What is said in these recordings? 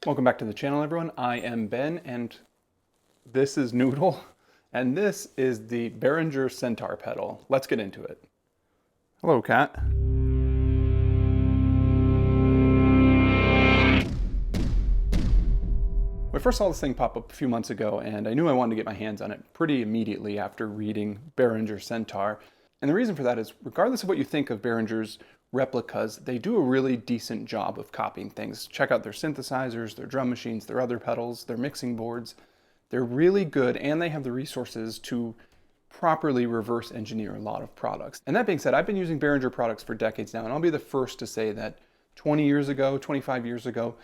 Welcome back to the channel, everyone. I am Ben, and this is Noodle, and this is the Behringer Centaur pedal. Let's get into it. Hello, cat. I first saw this thing pop up a few months ago, and I knew I wanted to get my hands on it pretty immediately after reading Behringer Centaur. And the reason for that is, regardless of what you think of Behringer's replicas, they do a really decent job of copying things. Check out their synthesizers, their drum machines, their other pedals, their mixing boards. They're really good, and they have the resources to properly reverse engineer a lot of products. And that being said, I've been using Behringer products for decades now, and I'll be the first to say that 20 years ago, 25 years ago,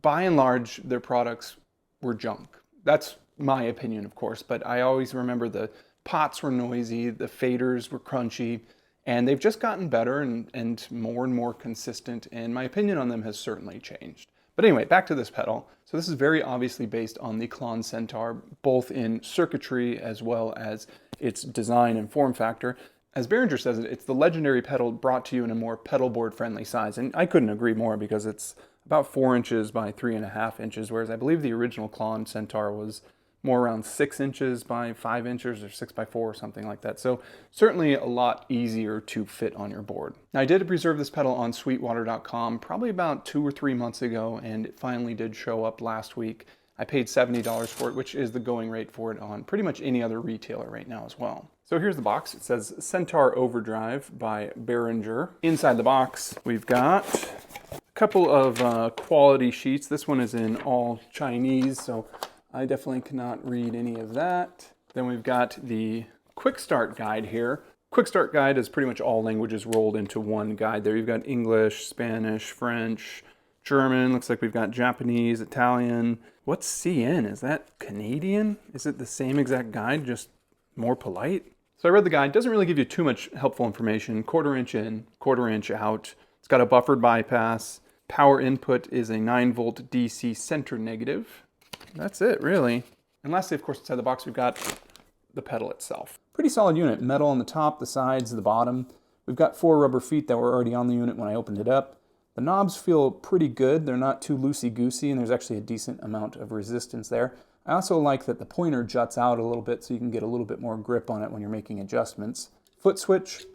by and large, their products were junk. That's my opinion, of course, but I always remember the pots were noisy, the faders were crunchy, and they've just gotten better and more consistent, and my opinion on them has certainly changed. But anyway, back to this pedal. So this is very obviously based on the Klon Centaur, both in circuitry as well as its design and form factor. As Behringer says, it's the legendary pedal brought to you in a more pedalboard friendly size, and I couldn't agree more because it's about 4 inches by 3.5 inches, whereas I believe the original Klon Centaur was more around 6 inches by 5 inches or 6 by 4 or something like that. So certainly a lot easier to fit on your board. Now I did reserve this pedal on sweetwater.com probably about 2 or 3 months ago, and it finally did show up last week. I paid $70 for it, which is the going rate for it on pretty much any other retailer right now as well. So here's the box. It says Centaur Overdrive by Behringer. Inside the box, we've got a couple of quality sheets. This one is in all Chinese, so I definitely cannot read any of that. Then we've got the quick start guide here. Quick start guide is pretty much all languages rolled into one guide there. You've got English, Spanish, French, German. Looks like we've got Japanese, Italian. What's CN? Is that Canadian? Is it the same exact guide, just more polite? So I read the guide. Doesn't really give you too much helpful information. 1/4 inch in, 1/4 inch out. It's got a buffered bypass. Power input is a 9-volt DC center negative. That's it, really. And lastly, of course, inside the box, we've got the pedal itself. Pretty solid unit. Metal on the top, the sides, the bottom. We've got 4 rubber feet that were already on the unit when I opened it up. The knobs feel pretty good. They're not too loosey-goosey, and there's actually a decent amount of resistance there. I also like that the pointer juts out a little bit so you can get a little bit more grip on it when you're making adjustments. Foot switch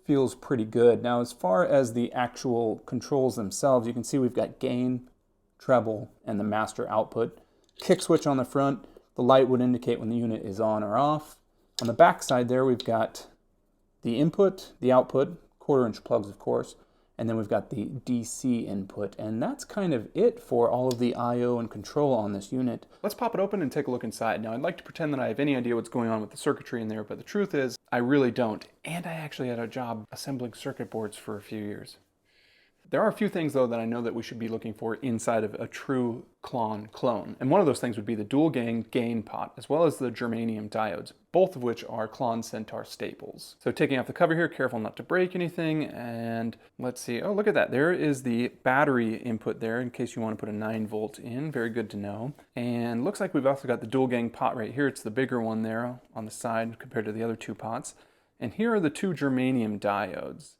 feels pretty good. Now, as far as the actual controls themselves, you can see we've got gain, treble, and the master output. Kick switch on the front. The light would indicate when the unit is on or off. On the back side there, we've got the input, the output, 1/4 inch plugs, of course, and then we've got the DC input, and that's kind of it for all of the I/O and control on this unit. Let's pop it open and take a look inside. Now, I'd like to pretend that I have any idea what's going on with the circuitry in there, but the truth is, I really don't, and I actually had a job assembling circuit boards for a few years. There are a few things, though, that I know that we should be looking for inside of a true Klon clone. And one of those things would be the dual gain pot, as well as the germanium diodes, both of which are Klon Centaur staples. So taking off the cover here, careful not to break anything. And let's see. Oh, look at that. There is the battery input there in case you want to put a 9-volt in. Very good to know. And looks like we've also got the dual gang pot right here. It's the bigger one there on the side compared to the other 2 pots. And here are the 2 germanium diodes.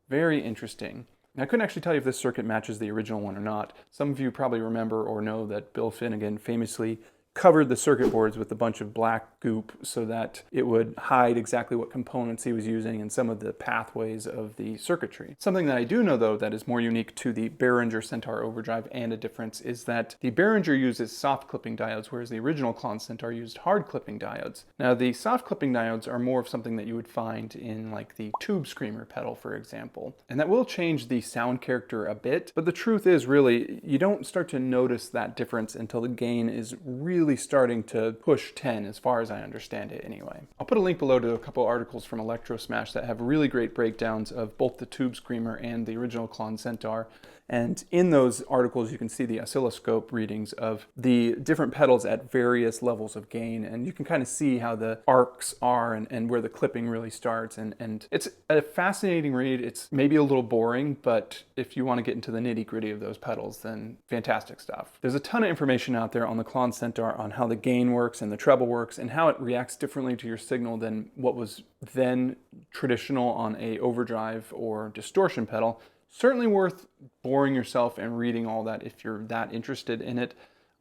Very interesting. Now, I couldn't actually tell you if this circuit matches the original one or not. Some of you probably remember or know that Bill Finnegan famously covered the circuit boards with a bunch of black goop so that it would hide exactly what components he was using and some of the pathways of the circuitry. Something that I do know, though, that is more unique to the Behringer Centaur Overdrive and a difference is that the Behringer uses soft clipping diodes, whereas the original Klon Centaur used hard clipping diodes. Now, the soft clipping diodes are more of something that you would find in like the Tube Screamer pedal, for example. And that will change the sound character a bit, but the truth is really, you don't start to notice that difference until the gain is really starting to push 10, as far as I understand it anyway. I'll put a link below to a couple articles from Electro Smash that have really great breakdowns of both the Tube Screamer and the original Klon Centaur. And in those articles, you can see the oscilloscope readings of the different pedals at various levels of gain. And you can kind of see how the arcs are and where the clipping really starts. And it's a fascinating read. It's maybe a little boring, but if you want to get into the nitty-gritty of those pedals, then fantastic stuff. There's a ton of information out there on the Klon Centaur on how the gain works and the treble works and how it reacts differently to your signal than what was then traditional on a overdrive or distortion pedal. Certainly worth boring yourself and reading all that if you're that interested in it.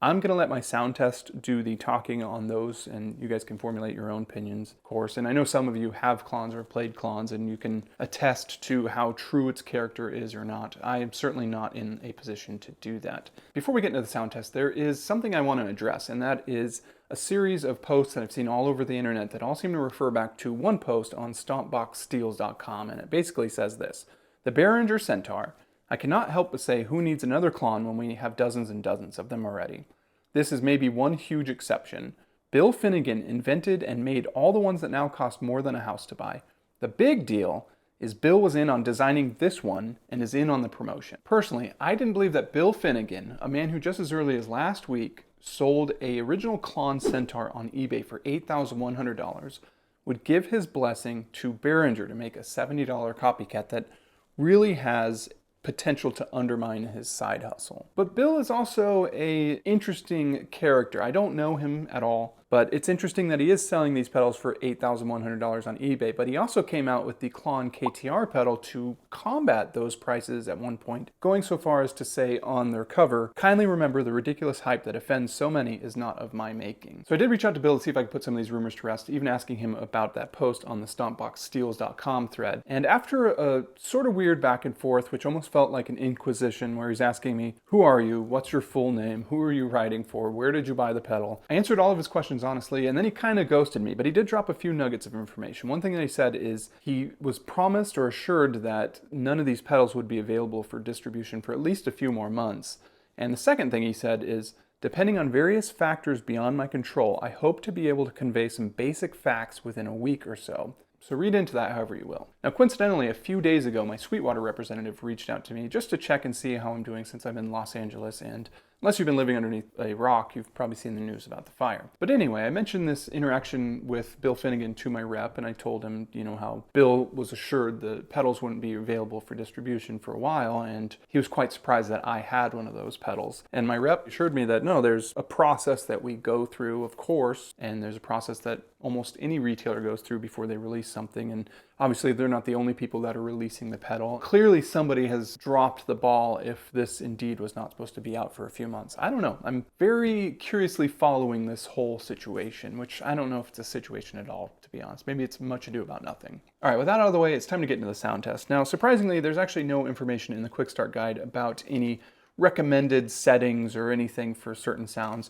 I'm going to let my sound test do the talking on those, and you guys can formulate your own opinions, of course. And I know some of you have clones or have played clones, and you can attest to how true its character is or not. I am certainly not in a position to do that. Before we get into the sound test, there is something I want to address, and that is a series of posts that I've seen all over the internet that all seem to refer back to one post on stompboxsteels.com, and it basically says this: the Behringer Centaur. I cannot help but say, who needs another Klon when we have dozens and dozens of them already? This is maybe one huge exception. Bill Finnegan invented and made all the ones that now cost more than a house to buy. The big deal is Bill was in on designing this one and is in on the promotion. Personally, I didn't believe that Bill Finnegan, a man who just as early as last week sold a original Klon Centaur on eBay for $8,100, would give his blessing to Behringer to make a $70 copycat that really has potential to undermine his side hustle. But Bill is also an interesting character. I don't know him at all, but it's interesting that he is selling these pedals for $8,100 on eBay, but he also came out with the Klon KTR pedal to combat those prices at one point, going so far as to say on their cover, "Kindly remember the ridiculous hype that offends so many is not of my making." So I did reach out to Bill to see if I could put some of these rumors to rest, even asking him about that post on the stompboxsteels.com thread. And after a sort of weird back and forth, which almost felt like an inquisition, where he's asking me, who are you? What's your full name? Who are you writing for? Where did you buy the pedal? I answered all of his questions honestly, and then he kind of ghosted me, but he did drop a few nuggets of information. One thing that he said is he was promised or assured that none of these pedals would be available for distribution for at least a few more months. And the second thing he said is, depending on various factors beyond my control, I hope to be able to convey some basic facts within a week or so. So read into that however you will. Now, coincidentally, a few days ago, my Sweetwater representative reached out to me just to check and see how I'm doing since I'm in Los Angeles, and unless you've been living underneath a rock, you've probably seen the news about the fire. But anyway, I mentioned this interaction with Bill Finnegan to my rep, and I told him, how Bill was assured the pedals wouldn't be available for distribution for a while, and he was quite surprised that I had one of those pedals. And my rep assured me that, no, there's a process that we go through, of course, and there's a process that almost any retailer goes through before they release something, and obviously they're not the only people that are releasing the pedal. Clearly somebody has dropped the ball if this indeed was not supposed to be out for a few months. I don't know. I'm very curiously following this whole situation, which I don't know if it's a situation at all, to be honest. Maybe it's much ado about nothing. All right, with that out of the way, it's time to get into the sound test. Now, surprisingly, there's actually no information in the quick start guide about any recommended settings or anything for certain sounds.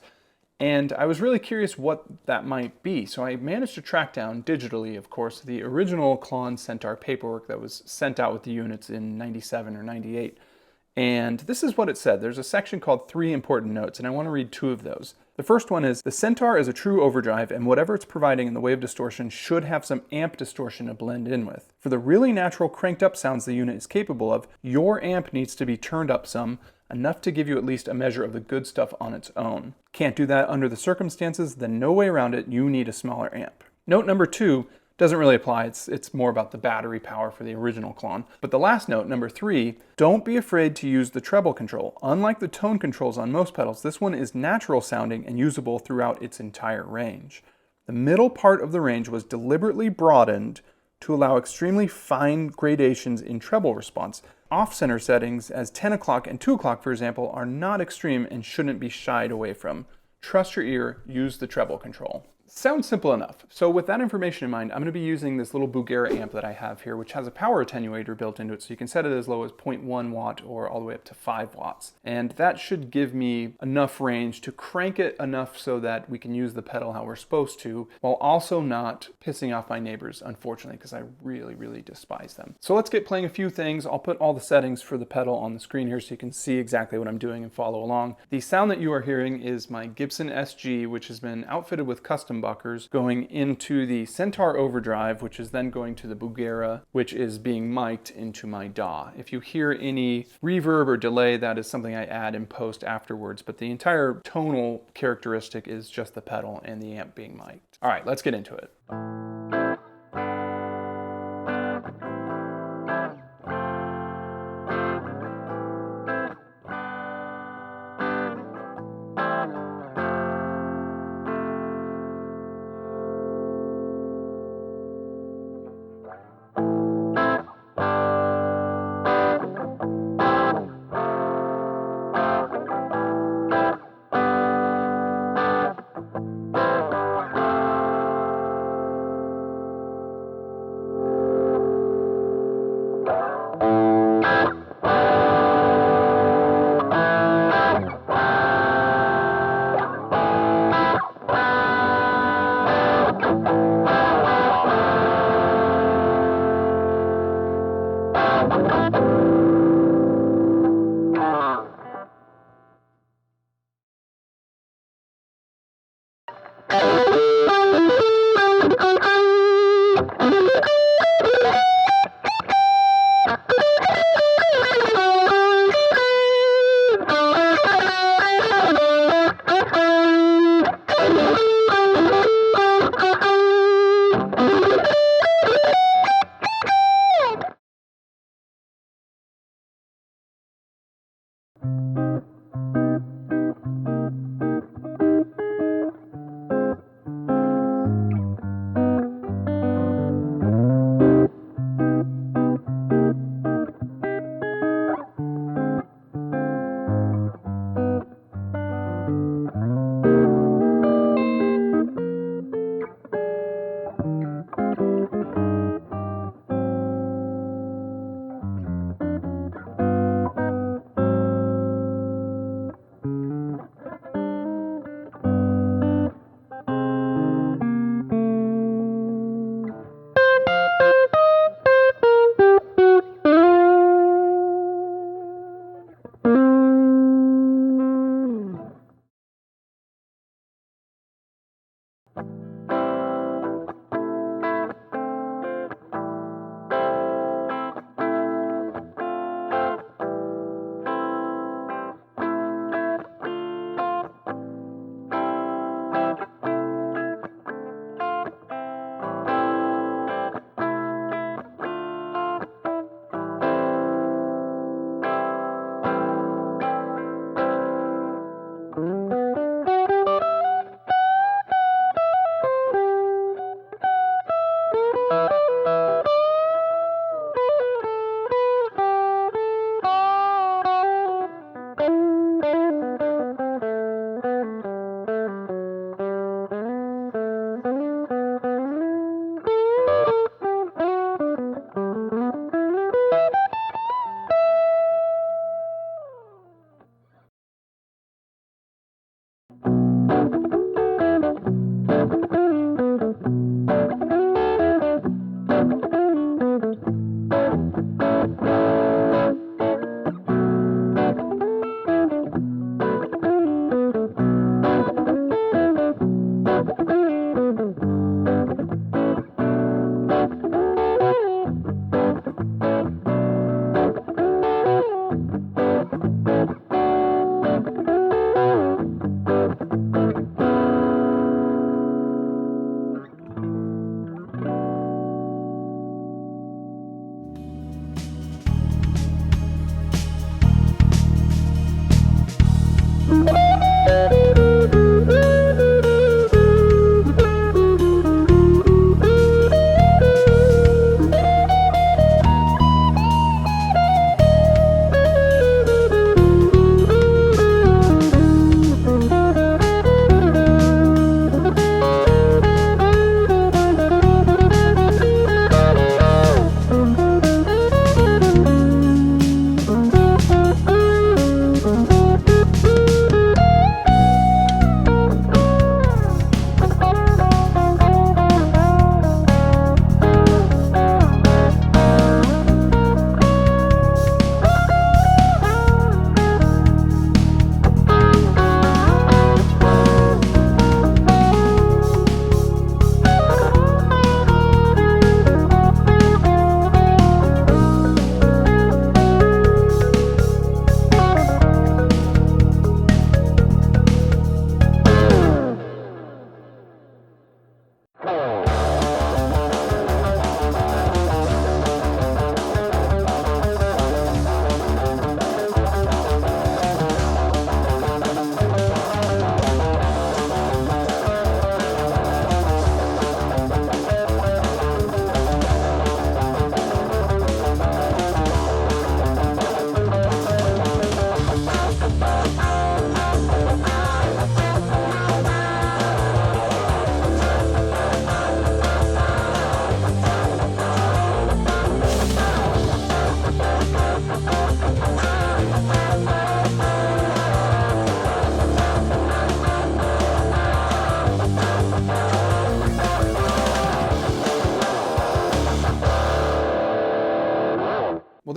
And I was really curious what that might be. So I managed to track down digitally, of course, the original Klon Centaur paperwork that was sent out with the units in 97 or 98. And this is what it said. There's a section called 3 Important Notes, and I want to read 2 of those. The first one is, the Centaur is a true overdrive, and whatever it's providing in the way of distortion should have some amp distortion to blend in with. For the really natural cranked up sounds the unit is capable of, your amp needs to be turned up some, enough to give you at least a measure of the good stuff on its own. Can't do that under the circumstances, then no way around it, you need a smaller amp. Note number 2 doesn't really apply, it's more about the battery power for the original Klon. But the last note, number 3, don't be afraid to use the treble control. Unlike the tone controls on most pedals, this one is natural sounding and usable throughout its entire range. The middle part of the range was deliberately broadened to allow extremely fine gradations in treble response. Off-center settings as 10 o'clock and 2 o'clock, for example, are not extreme and shouldn't be shied away from. Trust your ear, use the treble control. Sounds simple enough. So with that information in mind, I'm going to be using this little Behringer amp that I have here, which has a power attenuator built into it, so you can set it as low as 0.1 watt or all the way up to 5 watts. And that should give me enough range to crank it enough so that we can use the pedal how we're supposed to, while also not pissing off my neighbors, unfortunately, because I really, really despise them. So let's get playing a few things. I'll put all the settings for the pedal on the screen here so you can see exactly what I'm doing and follow along. The sound that you are hearing is my Gibson SG, which has been outfitted with custom buckers, going into the Centaur overdrive, which is then going to the Behringer, which is being mic'd into my DAW. If you hear any reverb or delay, that is something I add in post afterwards, but the entire tonal characteristic is just the pedal and the amp being mic'd. All right, let's get into it.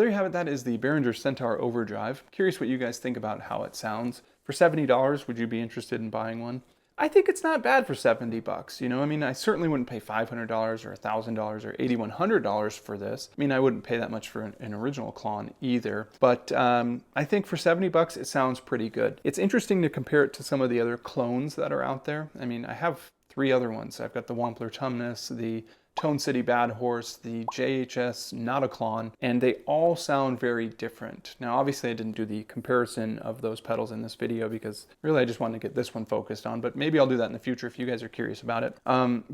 there you have it. That is the Behringer Centaur overdrive. Curious what you guys think about how it sounds. For $70, would you be interested in buying one? I think it's not bad for 70 bucks. You know, I mean, I certainly wouldn't pay $500 or $1,000 or $8,100 for this. I mean, I wouldn't pay that much for an original Klon either. But I think for 70 bucks, it sounds pretty good. It's interesting to compare it to some of the other clones that are out there. I mean, I have 3 other ones. I've got the Wampler Tumnus, the Tone City Bad Horse, the JHS Not a Klon, and they all sound very different. Now, obviously, I didn't do the comparison of those pedals in this video because really I just wanted to get this one focused on, but maybe I'll do that in the future if you guys are curious about it.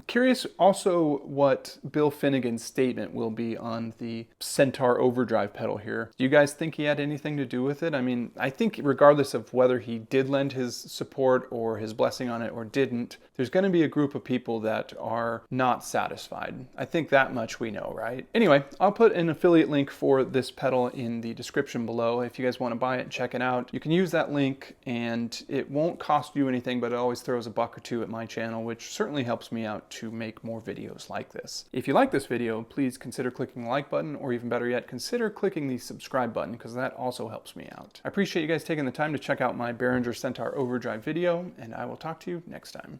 Curious also what Bill Finnegan's statement will be on the Centaur overdrive pedal here. Do you guys think he had anything to do with it? I mean, I think regardless of whether he did lend his support or his blessing on it or didn't, there's going to be a group of people that are not satisfied. I think that much we know, right? Anyway, I'll put an affiliate link for this pedal in the description below. If you guys want to buy it and check it out, you can use that link and it won't cost you anything, but it always throws a buck or two at my channel, which certainly helps me out to make more videos like this. If you like this video, please consider clicking the like button, or even better yet, consider clicking the subscribe button because that also helps me out. I appreciate you guys taking the time to check out my Behringer Centaur overdrive video, and I will talk to you next time.